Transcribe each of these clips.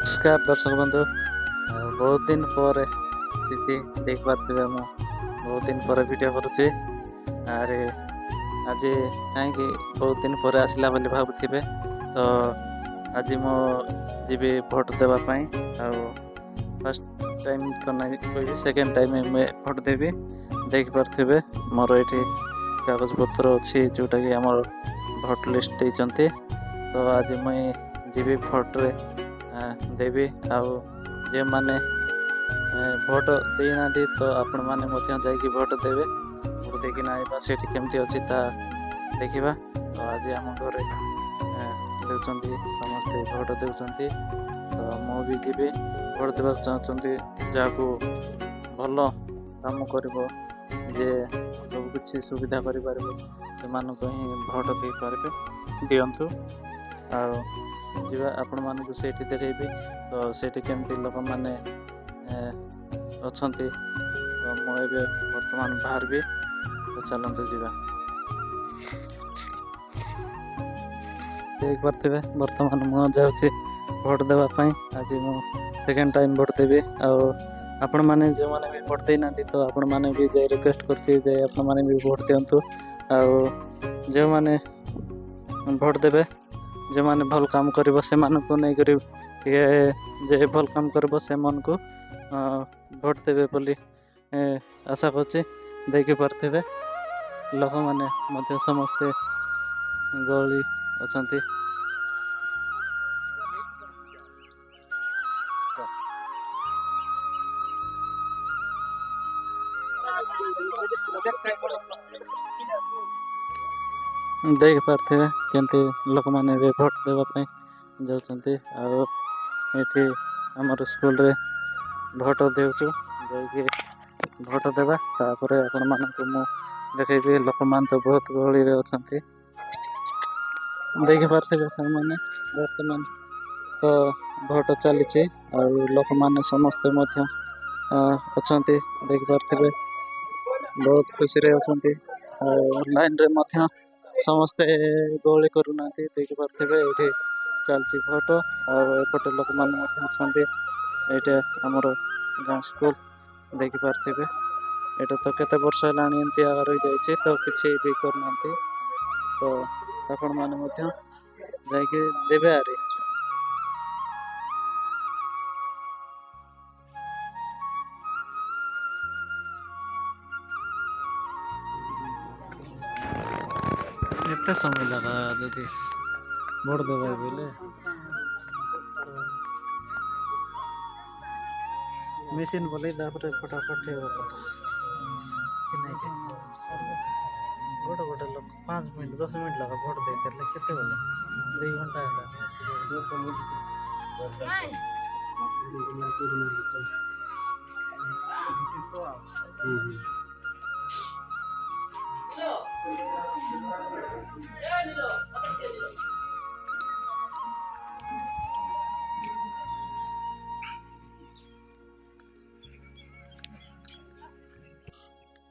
नमस्कार दर्शक बंधु बहुत दिन पर देख पारे मु बहुत दिन पर वीडियो करुचे अरे आज कहीं बहुत दिन पर आसला बोली भावुवे तो आज मो जी भोट देवाई फर्स्ट टाइम तो नहीं कह सेकेंड टाइम मैं भोट देवी देख पारे मोर ये कागज पत्र अच्छी जोटा कि आम भोट लिस्ट देते तो आज मुई जी भोट रे देवी आउ जे माने भोट देना तो आपण मैंने जाकि भोट देवे भोट देकिन आइबा से केमती अच्छी देखा तो आज आम घर देउछंती समस्ते भोट देउछंती तो मु भी जी भोट देवा चाहते जहाँ भल काम कर जे सब किसी सुविधा कर ही भोट दे पारे दिंतु आ आपण मानक से देखी तो सेठी केमती लोक मैंने अच्छा तो मुझे बर्तमान बाहर भी तो चलते जावा देख पारे बर्तमान मुझे भोट देवाई आज मु सेकेंड टाइम भोट देवी आपण मैंने जो मैंने भी भोट देना तो आपण मैंने भी जाए रिक्वेस्ट करते आपण मैंने भी भोट दिंतु जो मैंने भोट देवे जो मैंने भल काम कर से नहीं कर जे भल काम कर से मन को भोट देवे बोली आशा करछि देखि पारे लोक मैंने समस्ते गहली अच्छा देख पारे केमती लोक मैंने भोट देवाई जाऊँगी ये आमर स्कूल रे भोट देचु जाकि भोट देवा तापर आपण मानक मु देखी लोक मान तो बहुत गहली अच्छा देख पारे से मैंने बर्तमान तो भोट चली लोक मैंने समस्ते अच्छा देख पारे बहुत खुशी अच्छा लाइन रे मध्य समस्ते गहली करूना देख पारे ये चलती भोट और लोक मैंने ये आमर गाँ स्कूल देख पारे ये तो केते वर्ष है एमती रही जाए तो किसी भी करना तो आपण मैंने जाकि देवे आरी एते समय लगा जदि भोट देवा बोले मेसीन बोले फटाफट गोटे गोटे लोक 5 मिनट 10 मिनट लगा भोट देते केते बोले 2 घंटा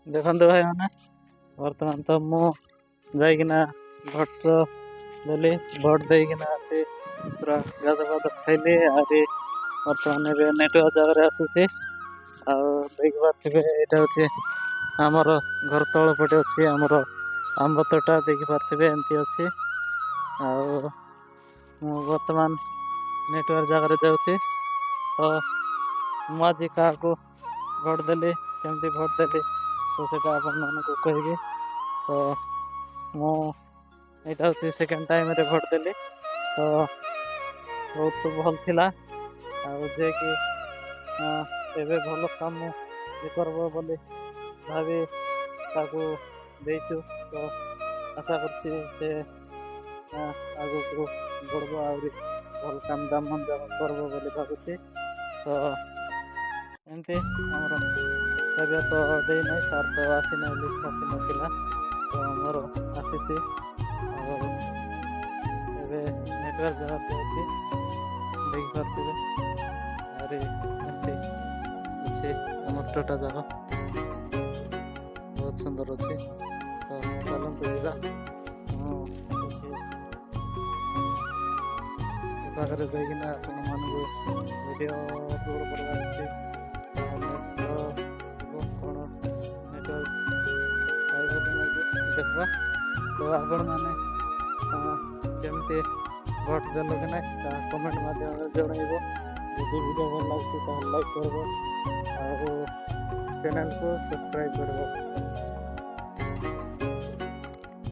देखो भाई मैंने बर्तमान तो मुझा भोट देली भोट देना आसी पूरा गाद पाद खाइली आरी बर्तमान नेटवर्क जगह आसूसी देख पारे यहाँ हूँ आमर घर तल पटे अच्छी आमर आंब तोटा देख पारे एमती अच्छी बर्तमान नेटवर्क जगह जाऊँगी तो मुझे क्या भोट देली केमती भोट देली तो सेटा आपण मानक कहि तो मुझा हूँ सेकेंड टाइम रे भोट देली तो बहुत भल थिला जे कि एबे भल काम करब बोली भावी ताकू देचु तो आशा करछि से आगु को बढ़ब आउरी भल काम दाम करब बोली भाबुछि तो एमती आमर तबे तो दे नहीं सार तो आसी ना लिस्ट आसी नथिला तो मोर आसीछि एबे नेटवर्क जगह पे अछि देख पारथिबे अरे एमती अछि हमर टोटा जगह बहुत सुंदर अच्छे तो चलते ପାଖରେ ଯାଇକିନା ଆପଣମାନଙ୍କୁ ଭିଡ଼ିଓ ଅପଲୋଡ଼ କରିବାର ଅଛି। କ'ଣ ନେଟୱାର୍କ ପାଇବ କି ନାହିଁ ଦେଖିବା। ତ ଆପଣମାନେ କେମିତି ଭୋଟ୍ ଦେଲ କି ନାହିଁ ତାହା କମେଣ୍ଟ ମାଧ୍ୟମରେ ଜଣାଇବ। ଯଦି ଭିଡ଼ିଓ ଭଲ ଲାଗୁଛି ତାହେଲେ ଲାଇକ୍ କରିବ ଆଉ ଚ୍ୟାନେଲକୁ ସବସ୍କ୍ରାଇବ୍ କରିବ।